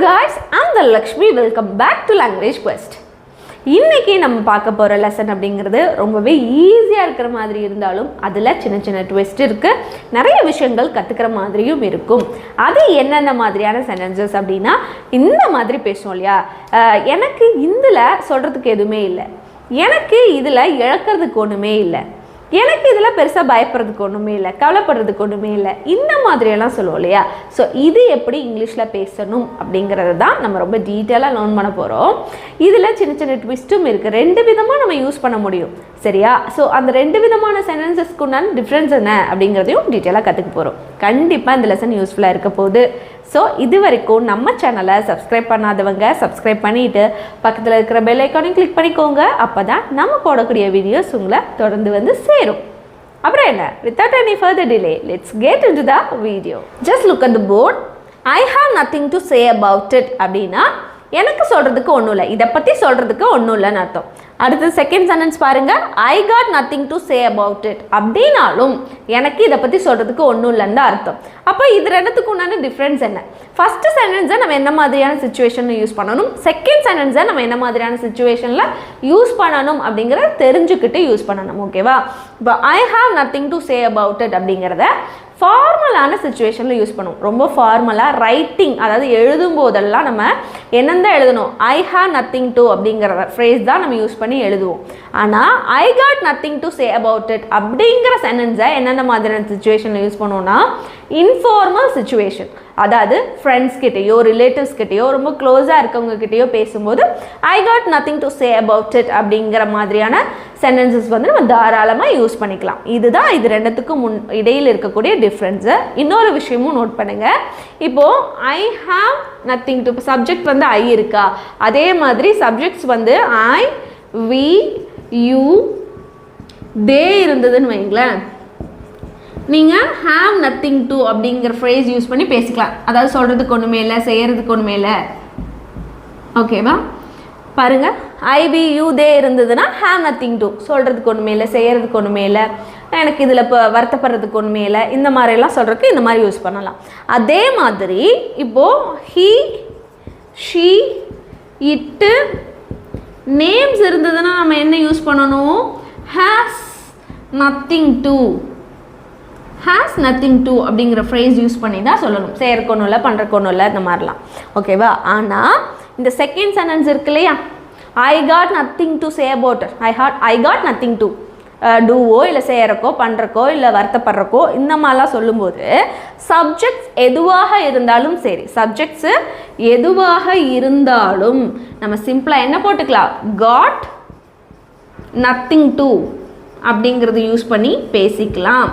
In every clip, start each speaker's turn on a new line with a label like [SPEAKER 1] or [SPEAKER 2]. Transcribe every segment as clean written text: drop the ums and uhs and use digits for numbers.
[SPEAKER 1] guys, I'm the Lakshmi. Welcome back to Language Quest. இன்னைக்கு நம்ம பார்க்க போற லெசன் அப்படிங்கிறது ரொம்பவே ஈஸியா இருக்கிற மாதிரி இருந்தாலும் அதுல சின்ன சின்ன ட்விஸ்ட் இருக்கு. நிறைய விஷயங்கள் கத்துக்கிற மாதிரியும் இருக்கும். அது என்னென்ன மாதிரியான சென்டென்சஸ் அப்படினா இந்த மாதிரி பேசணும் இல்லையா? எனக்கு இதுல சொல்றதுக்கு எதுவுமே இல்லை, எனக்கு இதுல இழக்கிறதுக்கு ஒண்ணுமே இல்லை, எனக்கு இதில் பெருசாக பயப்படுறதுக்கு ஒன்றுமே இல்லை, கவலைப்படுறதுக்கு ஒன்றுமே இல்லை, இந்த மாதிரியெல்லாம் சொல்லுவோம் இல்லையா? ஸோ இது எப்படி இங்கிலீஷில் பேசணும் அப்படிங்கிறது தான் நம்ம ரொம்ப டீட்டெயிலாக லேர்ன் பண்ண போகிறோம். இதில் சின்ன சின்ன ட்விஸ்ட்டும் இருக்குது. ரெண்டு விதமாக நம்ம யூஸ் பண்ண முடியும், சரியா? ஸோ அந்த ரெண்டு விதமான சென்டென்சஸ்க்கு உண்டான டிஃப்ரென்ஸ் என்ன அப்படிங்கிறதையும் டீட்டெயிலாக கற்றுக்க போகிறோம். கண்டிப்பாக இந்த லெசன் யூஸ்ஃபுல்லாக இருக்க போகுது. ஸோ இது வரைக்கும் நம்ம சேனலை சப்ஸ்கிரைப் பண்ணாதவங்க சப்ஸ்கிரைப் பண்ணிவிட்டு பக்கத்தில் இருக்கிற பெல் ஐக்கானையும் கிளிக் பண்ணிக்கோங்க. அப்போ தான் நம்ம போடக்கூடிய வீடியோஸ் உங்களை தொடர்ந்து வந்து சேரும். அப்புறம் என்ன, without any further delay, let's get into the video. Just look at the board. I have nothing to say about it அப்படின்னா எனக்கு சொல்கிறதுக்கு ஒன்றும் இல்லை, இதை பற்றி சொல்கிறதுக்கு ஒன்றும் இல்லைன்னு அர்த்தம். அடுத்து செகண்ட் சென்டென்ஸ் பாருங்க, ஐ got nothing to say about it அப்படின்னாலும் எனக்கு இதை பற்றி சொல்கிறதுக்கு ஒன்றும் இல்லைன்னு தான் அர்த்தம். அப்போ இது ரெண்டுத்துக்கு உண்டான டிஃப்ரென்ஸ் என்ன? ஃபர்ஸ்ட் சென்டென்ஸை நம்ம என்ன மாதிரியான சுச்சுவேஷனில் யூஸ் பண்ணணும், செகண்ட் சென்டென்ஸை நம்ம என்ன மாதிரியான சுச்சுவேஷனில் யூஸ் பண்ணணும் அப்படிங்கிறத தெரிஞ்சுக்கிட்டு யூஸ் பண்ணணும், ஓகேவா? இப்போ ஐ have nothing to say about it அப்படிங்கிறத ஃபார்மலான சுச்சுவேஷனில் யூஸ் பண்ணுவோம். ரொம்ப ஃபார்மலாக ரைட்டிங், அதாவது எழுதும் போதெல்லாம் நம்ம என்னென்ன எழுதணும், ஐ ஹாவ் நத்திங் டு அப்படிங்கிற ஃப்ரேஸ் தான் நம்ம யூஸ் பண்ணி எழுதுவோம். ஆனால் ஐ got nothing to say about it அப்படிங்கிற சென்டென்ஸை என்னென்ன மாதிரியான சுச்சுவேஷனில் யூஸ் பண்ணுவோம்னா இன்ஃபார்மல் சுச்சுவேஷன், அதாவது ஃப்ரெண்ட்ஸ் கிட்டேயோ ரிலேட்டிவ்ஸ் கிட்டேயோ ரொம்ப க்ளோஸாக இருக்கவங்க கிட்டேயோ பேசும்போது ஐ got nothing to say about it அப்படிங்கிற மாதிரியான சென்டென்சஸ் வந்து நம்ம தாராளமாக யூஸ் பண்ணிக்கலாம். இதுதான் இது ரெண்டுத்துக்கும் இடையில் இருக்கக்கூடிய டிஃப்ரென்ஸு. இன்னொரு விஷயமும் நோட் பண்ணுங்கள். இப்போது ஐ ஹாவ் நத்திங் டு, இப்போ சப்ஜெக்ட் வந்து ஐ இருக்கா, அதே மாதிரி சப்ஜெக்ட்ஸ் வந்து ஐ, வி, யூ, தே இருந்ததுன்னு வைங்களேன், நீங்கள் ஹாவ் நத்திங் டு அப்படிங்கிற ஃப்ரேஸ் யூஸ் பண்ணி பேசிக்கலாம். அதாவது சொல்கிறதுக்கு ஒன்றுமே இல்லை, செய்கிறதுக்கு ஒன்றுமே இல்லை, ஓகேவா? பாருங்கள், ஐ, வி, யூ, தே இருந்ததுன்னா ஹாவ் நத்திங் டு, சொல்கிறதுக்கு ஒன்றுமே இல்லை, செய்கிறதுக்கு ஒன்றுமே இல்லை, எனக்கு இதில் இப்போ வருத்தப்படுறதுக்கு ஒன்றுமே இல்லை, இந்த மாதிரிலாம் சொல்கிறதுக்கு இந்த மாதிரி யூஸ் பண்ணலாம். அதே மாதிரி இப்போது ஹீ, ஷீ, இட்டு, நேம்ஸ் இருந்ததுன்னா நம்ம என்ன யூஸ் பண்ணணும், has nothing to, has nothing to அப்படிங்கிற ஃப்ரேஸ் யூஸ் பண்ணி தான் சொல்லணும். செய்யறக்கு ஒன்றும் இல்லை, பண்ணுறக்கு ஒன்றும் இல்லை, இந்த மாதிரிலாம், ஓகேவா? ஆனால் இந்த செகண்ட் சென்டென்ஸ் இருக்கு இல்லையா, I got nothing to say about it, I got nothing to டூவோ இல்லை செய்யறக்கோ பண்ணுறக்கோ இல்லை வருத்தப்படுறக்கோ இந்த மாதிரிலாம் சொல்லும்போது சப்ஜெக்ட்ஸ் எதுவாக இருந்தாலும் சரி, சப்ஜெக்ட்ஸு எதுவாக இருந்தாலும் நம்ம சிம்பிளாக என்ன போட்டுக்கலாம், காட் நத்திங் டு அப்படிங்கிறது யூஸ் பண்ணி பேசிக்கலாம்.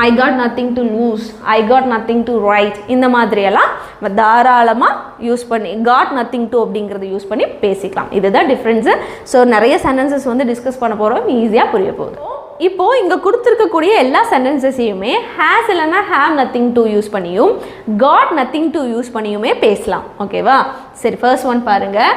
[SPEAKER 1] ஐ got nothing to loose, I got nothing to right, இந்த மாதிரியெல்லாம் நம்ம தாராளமாக யூஸ் பண்ணி காட் நத்திங் டு அப்படிங்கிறத யூஸ் பண்ணி பேசிக்கலாம். இதுதான் டிஃப்ரென்ஸு. ஸோ நிறைய சென்டென்சஸ் வந்து டிஸ்கஸ் பண்ண போகிறோம், ஈஸியாக புரிய போகுது. இப்போது இங்கே கொடுத்துருக்கக்கூடிய எல்லா சென்டென்சஸையுமே ஹேஸ் இல்லைன்னா ஹேவ் நத்திங் டு யூஸ் பண்ணியும் காட் நத்திங் டு யூஸ் பண்ணியுமே பேசலாம், ஓகேவா? சரி, ஃபர்ஸ்ட் ஒன் பாருங்கள்,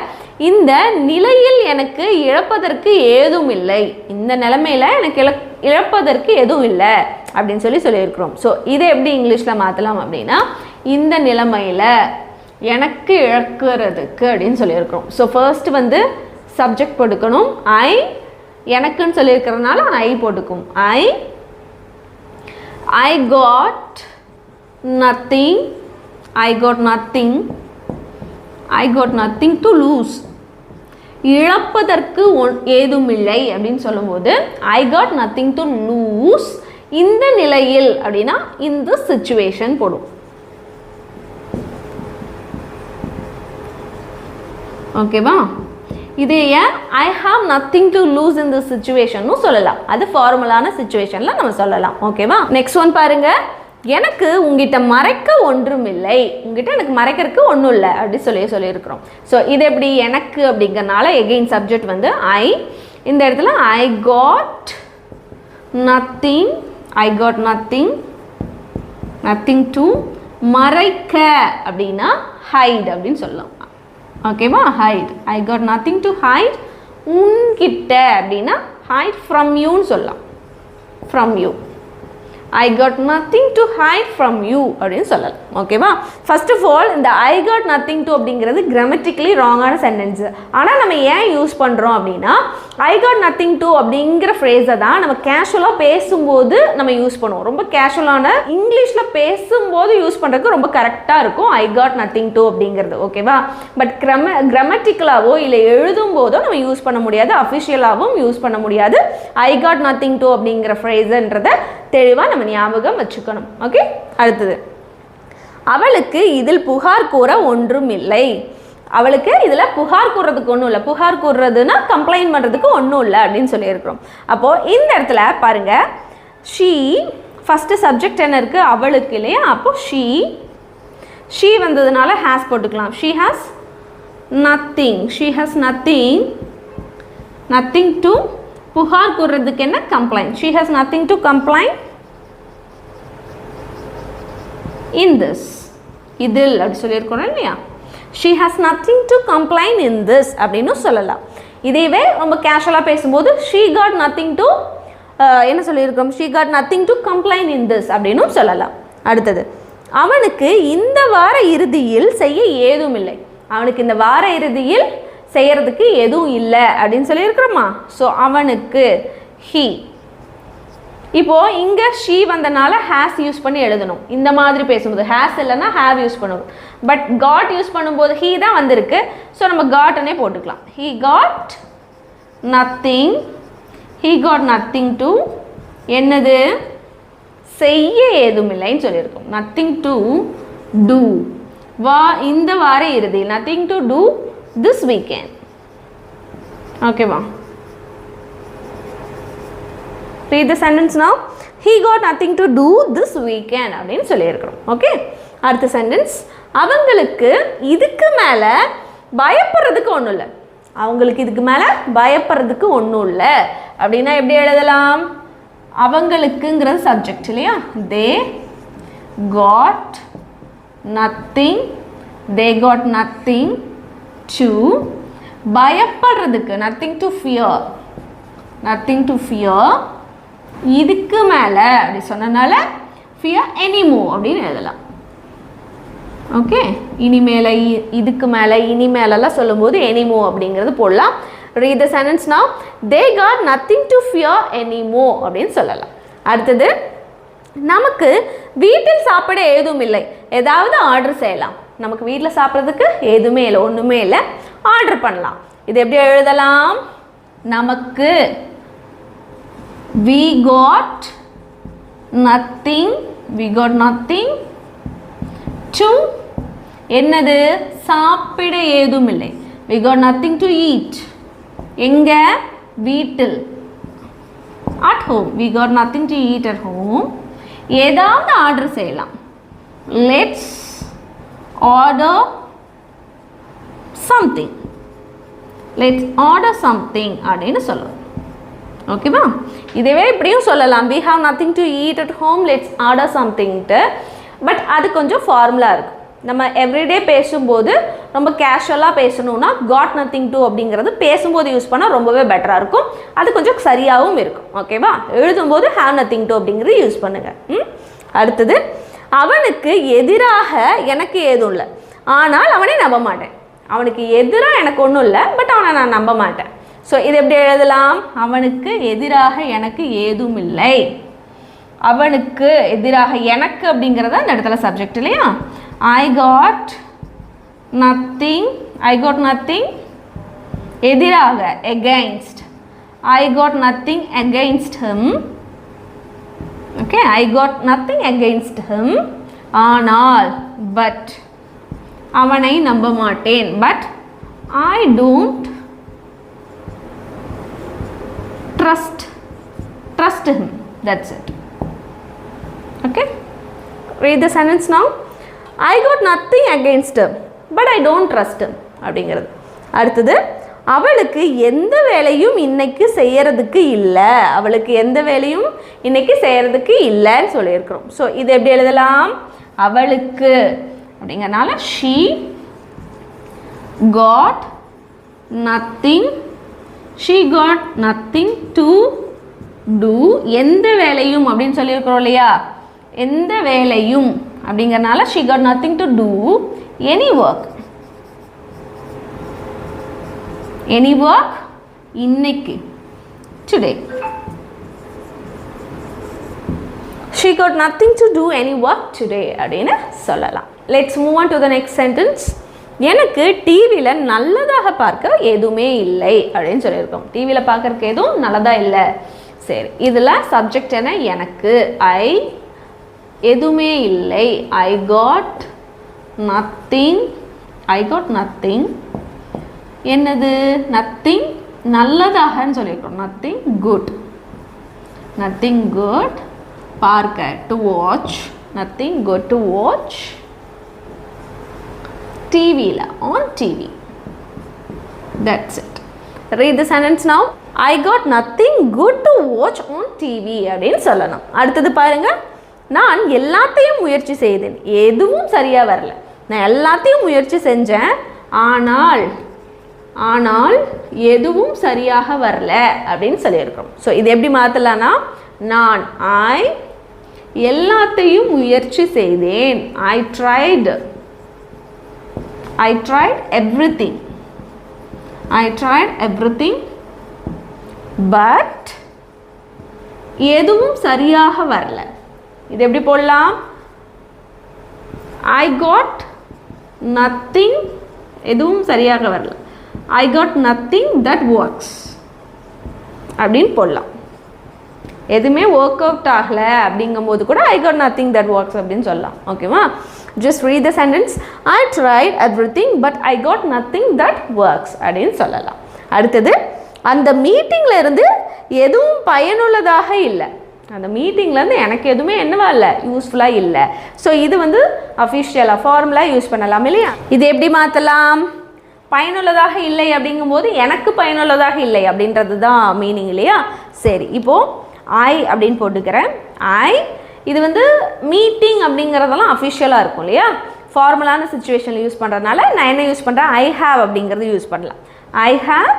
[SPEAKER 1] இந்த நிலையில் எனக்கு இழப்பதற்கு ஏதும் இல்லை, இந்த நிலைமையில் எனக்கு இழப்பதற்கு எதுவும் இல்லை அப்படின்னு சொல்லியிருக்கிறோம். ஸோ இதை எப்படி இங்கிலீஷில் மாற்றலாம் அப்படின்னா இந்த நிலைமையில் எனக்கு இழக்கிறதுக்கு அப்படின்னு சொல்லியிருக்கிறோம். ஸோ ஃபர்ஸ்ட் வந்து சப்ஜெக்ட் போட்டுக்கணும், ஐ, எனக்குன்னு சொல்லியிருக்கிறதுனால ஐ போட்டுக்கும், I got nothing, I got nothing, I got nothing to lose, இழப்பதற்கு ஏதும் இல்லை அப்படின்னு சொல்லும்போது I got nothing to lose இந்த நிலையில் அப்படின்னா இந்த சிச்சுவேஷன் போடும், ஓகேவா? இது ஏன் I have nothing to lose இந்த சிச்சுவேஷன் சொல்லலாம், அது ஃபார்மலான சிச்சுவேஷனில் நம்ம சொல்லலாம், ஓகேவா? நெக்ஸ்ட் ஒன் பாருங்க, எனக்கு உங்ககிட்ட மறைக்க ஒன்றும் இல்லை, உங்ககிட்ட எனக்கு மறைக்கிறதுக்கு ஒன்றும் இல்லை அப்படி சொல்லியிருக்கிறோம். ஸோ இது எப்படி எனக்கு அப்படிங்கிறனால எகெயின் சப்ஜெக்ட் வந்து ஐ, இந்த இடத்துல I got nothing, I got nothing, nothing to, மறைக்க அப்படின்னா ஹைட் அப்படின்னு சொல்லலாம், ஓகேவா? Hide, I got nothing to hide, உன்கிட்ட அப்படின்னா ஹைட் ஃப்ரம் யூன்னு சொல்லலாம், from you. I got nothing to hide from you அப்படின்னு சொல்லலாம். ஓகேவா? ஃபர்ஸ்ட் ஆஃப் ஆல் இந்த I got nothing to அப்படிங்கிறது கிராமட்டிக்கலி ராங்கான சென்டென்ஸ். ஆனால் நம்ம ஏன் யூஸ் பண்ணுறோம் அப்படின்னா I got nothing to அப்படிங்கிற ஃப்ரேஸை தான் நம்ம கேஷுவலாக பேசும்போது நம்ம யூஸ் பண்ணுவோம். ரொம்ப கேஷுவலான இங்கிலீஷில் பேசும்போது யூஸ் பண்ணுறதுக்கு ரொம்ப கரெக்டாக இருக்கும் I got nothing to அப்படிங்கிறது. ஓகேவா? பட் கிராமட்டிக்கலாவோ இல்லை எழுதும் போதோ நம்ம யூஸ் பண்ண முடியாது, அஃபிஷியலாகவும் யூஸ் பண்ண முடியாது. I got nothing to அப்படிங்கிற ஃப்ரேஸுன்றதை தெளிவாக நம்ம ஞாபகம் வச்சுக்கணும். ஓகே, அடுத்தது அவளுக்கு இதில் புகார் கூற ஒன்றும் இல்லை. அவளுக்கு இதில் புகார் கூறுறதுக்கு ஒன்றும் இல்லை. புகார் கூறுறதுன்னா கம்ப்ளைண்ட் பண்ணுறதுக்கு ஒன்றும் இல்லை அப்படின்னு சொல்லியிருக்கிறோம். அப்போது இந்த இடத்துல பாருங்கள், ஷீ ஃபஸ்ட்டு சப்ஜெக்ட் என்ன இருக்குது, அவளுக்கு இல்லையா? அப்போது ஷீ வந்ததுனால ஹேஸ் போட்டுக்கலாம். ஷீ ஹாஸ் நத்திங் டு புகார் கூறுறதுக்கு என்ன, complaint. She has nothing to complaint in this, இதில் அப்படி சொல்லியிருக்கோம் இல்லையா? she has nothing to complain in this அப்படின்னு சொல்லலாம். இதேவே ரொம்ப கேஷுவலாக பேசும்போது she got nothing to என்ன சொல்லியிருக்கோம், she got nothing to complain in this அப்படின்னு சொல்லலாம். அடுத்தது அவனுக்கு இந்த வார இறுதியில் செய்ய ஏதும் இல்லை. அவனுக்கு இந்த வார இறுதியில் செய்யறதுக்கு எதுவும் இல்லை அப்படின்னு சொல்லியிருக்கிறோமா? ஸோ அவனுக்கு he. இப்போது இங்கே ஷீ வந்தனால ஹேஸ் யூஸ் பண்ணி எழுதணும். இந்த மாதிரி பேசும்போது ஹேஸ் இல்லைன்னா ஹேவ் யூஸ் பண்ணுவோம். பட் காட் யூஸ் பண்ணும்போது ஹீ தான் வந்திருக்கு. ஸோ நம்ம காட்டனே போட்டுக்கலாம். ஹீ காட் நத்திங் டு என்னது, செய்ய ஏதும் இல்லைன்னு சொல்லியிருக்கோம். நத்திங் டு டூ, இந்த வார இறுதி. Nothing to do this weekend. ஓகேவா? Read the sentence now. He got nothing to do this weekend அப்படின்னு சொல்லியிருக்கிறோம். ஓகே, அடுத்த சென்டென்ஸ், அவங்களுக்கு இதுக்கு மேலே பயப்படுறதுக்கு ஒன்றும் இல்லை. அவங்களுக்கு இதுக்கு மேலே பயப்படுறதுக்கு ஒன்றும் இல்லை அப்படின்னா எப்படி எழுதலாம்? அவங்களுக்குங்கிறது சப்ஜெக்ட் இல்லையா? they got nothing to பயப்படுறதுக்கு nothing to fear இதுக்கு மேலே அப்படி சொன்னனால ஃபியர் எனிமோர் அப்படின்னு எழுதலாம். ஓகே, இனிமேல, இதுக்கு மேலே, இனிமேலெல்லாம் சொல்லும்போது எனிமோ அப்படிங்கிறது போடலாம். read the sentence now. they got nothing to fear anymore அப்படின்னு சொல்லலாம். அடுத்தது நமக்கு வீட்டில் சாப்பிட ஏதும் இல்லை. ஏதாவது ஆர்டர் செய்யலாம். நமக்கு வீட்டில் சாப்பிட்றதுக்கு எதுவுமே இல்லை, ஒன்றுமே இல்லை, ஆர்டர் பண்ணலாம். இது எப்படி எழுதலாம்? நமக்கு we got nothing to என்னது, சாப்பிட ஏதும் இல்லை. we got nothing to eat. எங்க, வீட்டில். at home, we got nothing to eat at home. ஏதாவது ஆர்டர் செய்யலாம். let's order something அப்படின்னு சொல்லலாம். ஓகேவா? இதுவே இப்படியும் சொல்லலாம். we have nothing to eat at home, let's order something. But அது கொஞ்சம் ஃபார்முலா இருக்கும். நம்ம எவ்ரிடே பேசும்போது ரொம்ப கேஷுவலாக பேசணும்னா காட் நத்திங் டு அப்படிங்கிறது பேசும்போது யூஸ் பண்ணால் ரொம்பவே பெட்டராக இருக்கும். அது கொஞ்சம் சரியாகவும் இருக்கும். ஓகேவா? எழுதும்போது ஹேவ் நத்திங் டு அப்படிங்கிறது யூஸ் பண்ணுங்கள். அடுத்தது அவனுக்கு எதிராக எனக்கு ஏதும் இல்லை, ஆனால் அவனை நம்ப மாட்டேன். அவனுக்கு எதிராக எனக்கு ஒன்றும் இல்லை, பட் அவனை நான் நம்ப மாட்டேன். ஸோ இது எப்படி எழுதலாம்? அவனுக்கு எதிராக எனக்கு ஏதும் இல்லை. அவனுக்கு எதிராக எனக்கு அப்படிங்கிறத இந்த இடத்துல சப்ஜெக்ட் இல்லையா? I got nothing எதிராக against. I got nothing against him. Okay, I got nothing against him. ஆனால் but அவனை நம்ப மாட்டேன். but I don't trust him. That's it. Okay, read the sentence now. I got nothing against him, but I don't trust him அப்படிங்கிறது. அடுத்தது அவளுக்கு எந்த வேலையும் இன்னைக்கு செய்யறதுக்கு இல்லை. அவளுக்கு எந்த வேலையும் இன்னைக்கு செய்யறதுக்கு இல்லைன்னு சொல்லியிருக்கிறோம். ஸோ இது எப்படி எழுதலாம்? அவளுக்கு அப்படிங்கிறனால she got nothing to do எந்த வேலையும் அப்படின்னு சொல்லியிருக்கிறோம் இல்லையா, எந்த வேலையும் அப்படிங்கறனால she got nothing to do any work. Any work இன்னைக்கு, today. She got nothing to do any work today அப்படின்னு சொல்லலாம். Let's move on to the next sentence. எனக்கு டிவியில் நல்லதாக பார்க்க எதுவுமே இல்லை அப்படின்னு சொல்லியிருக்கோம். டிவியில் பார்க்கறதுக்கு எதுவும் நல்லதாக இல்லை. சரி, இதில் சப்ஜெக்ட் என்ன? எனக்கு. ஐ எதுவுமே இல்லை. I got nothing. I got nothing. என்னது? nothing நல்லதாகன்னு சொல்லியிருக்கோம். nothing good. nothing good. பார்க்க, to watch. nothing good to watch. TVல, on TV. That's it. Read the sentence now. I got nothing good to watch on TV அப்படின்னு சொல்லணும். அடுத்தது பாருங்க, நான் எல்லாத்தையும் முயற்சி செய்தேன், எதுவும் சரியா வரல. நான் எல்லாத்தையும் முயற்சி செஞ்சேன், ஆனால் எதுவும் சரியாக வரல அப்படின்னு சொல்லியிருக்கிறோம். ஸோ இது எப்படி மாற்றலான்னா, நான் எல்லாத்தையும் முயற்சி செய்தேன். I tried everything. I tried everything but எதுவும் சரியாக வரல. இது எப்படி போடலாம்? I got nothing, எதுவும் சரியாக வரல. I got nothing that works அப்படின்னு போடலாம். எதுவுமே ஒர்க் அவுட் ஆகலை அப்படிங்கும்போது கூட I got nothing that works அப்படின்னு சொல்லலாம். ஓகேவா? Just read the sentence. I tried everything but I got nothing that works அப்படின்னு சொல்லலாம். அடுத்தது, அந்த மீட்டிங்கில் இருந்து எதுவும் பயனுள்ளதாக இல்லை. அந்த மீட்டிங்லேருந்து எனக்கு எதுவுமே என்னவா இல்லை, யூஸ்ஃபுல்லாக இல்லை. ஸோ இது வந்து அஃபிஷியலாக ஃபார்முலா யூஸ் பண்ணலாம் இல்லையா? இது எப்படி மாற்றலாம்? பயனுள்ளதாக இல்லை அப்படிங்கும்போது எனக்கு பயனுள்ளதாக இல்லை அப்படின்றது தான் மீனிங் இல்லையா? சரி, இப்போது ஐ அப்படின்னு போட்டுக்கிறேன். இது வந்து மீட்டிங் அப்படிங்கிறதெல்லாம் அஃபிஷியலாக இருக்கும் இல்லையா? ஃபார்மலான சுச்சுவேஷனில் யூஸ் பண்ணுறதுனால நான் என்ன யூஸ் பண்ணுறேன்? ஐ ஹாவ் அப்படிங்கிறது யூஸ் பண்ணலாம். ஐ ஹாவ்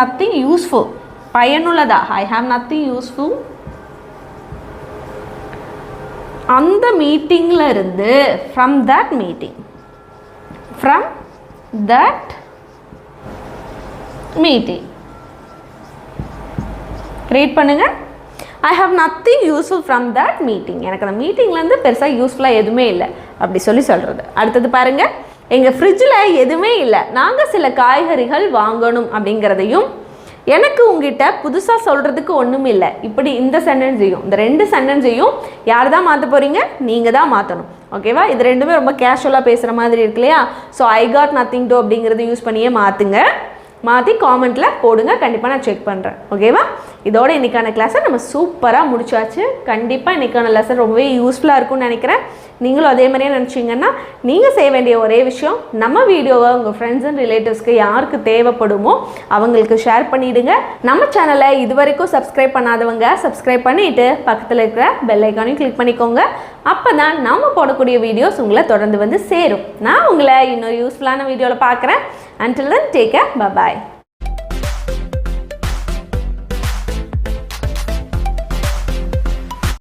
[SPEAKER 1] நத்திங் யூஸ்ஃபுல். பயனுள்ளதாக, ஐ ஹாவ் நத்திங் யூஸ்ஃபுல். அந்த மீட்டிங்கில் இருந்து, ஃப்ரம் தட் மீட்டிங் ரீட் பண்ணுங்க. ஐ have nothing useful from that meeting. எனக்கு அந்த மீட்டிங்லேருந்து பெருசாக யூஸ்ஃபுல்லாக எதுவுமே இல்லை அப்படி சொல்கிறது. அடுத்தது பாருங்க, எங்கள் ஃப்ரிட்ஜில் எதுவுமே இல்லை, நாங்கள் சில காய்கறிகள் வாங்கணும் அப்படிங்கிறதையும், எனக்கு உங்ககிட்ட புதுசாக சொல்கிறதுக்கு ஒன்றும் இல்லை. இப்படி இந்த சென்டென்ஸையும், இந்த ரெண்டு சென்டென்ஸையும் யார் தான் மாற்ற போகிறீங்க? நீங்கள் தான் மாற்றணும். ஓகேவா? இது ரெண்டுமே ரொம்ப கேஷுவலாக பேசுகிற மாதிரி இருக்கு இல்லையா? So I got nothing to அப்படிங்கிறது யூஸ் பண்ணியே மாற்றி காமெண்ட்டில் போடுங்க. கண்டிப்பாக நான் செக் பண்ணுறேன். ஓகேவா? இதோட இன்றைக்கான கிளாஸை நம்ம சூப்பராக முடிச்சாச்சு. கண்டிப்பாக இன்றைக்கான லெசன் ரொம்பவே யூஸ்ஃபுல்லாக இருக்கும்னு நினைக்கிறேன். நீங்களும் அதே மாதிரியே நினச்சிங்கன்னா நீங்கள் செய்ய வேண்டிய ஒரே விஷயம், நம்ம வீடியோவை உங்கள் ஃப்ரெண்ட்ஸ் அண்ட் ரிலேட்டிவ்ஸ்க்கு யாருக்கு தேவைப்படுமோ அவங்களுக்கு ஷேர் பண்ணிவிடுங்க. நம்ம சேனலை இது வரைக்கும் சப்ஸ்கிரைப் பண்ணாதவங்க சப்ஸ்கிரைப் பண்ணிவிட்டு பக்கத்தில் இருக்கிற பெல் ஐக்கானையும் கிளிக் பண்ணிக்கோங்க. அப்போ தான் நம்ம போடக்கூடிய வீடியோஸ் உங்களை தொடர்ந்து வந்து சேரும். நான் உங்களை இன்னொரு யூஸ்ஃபுல்லான வீடியோவில் பார்க்குறேன். Until then, take care. Bye-bye.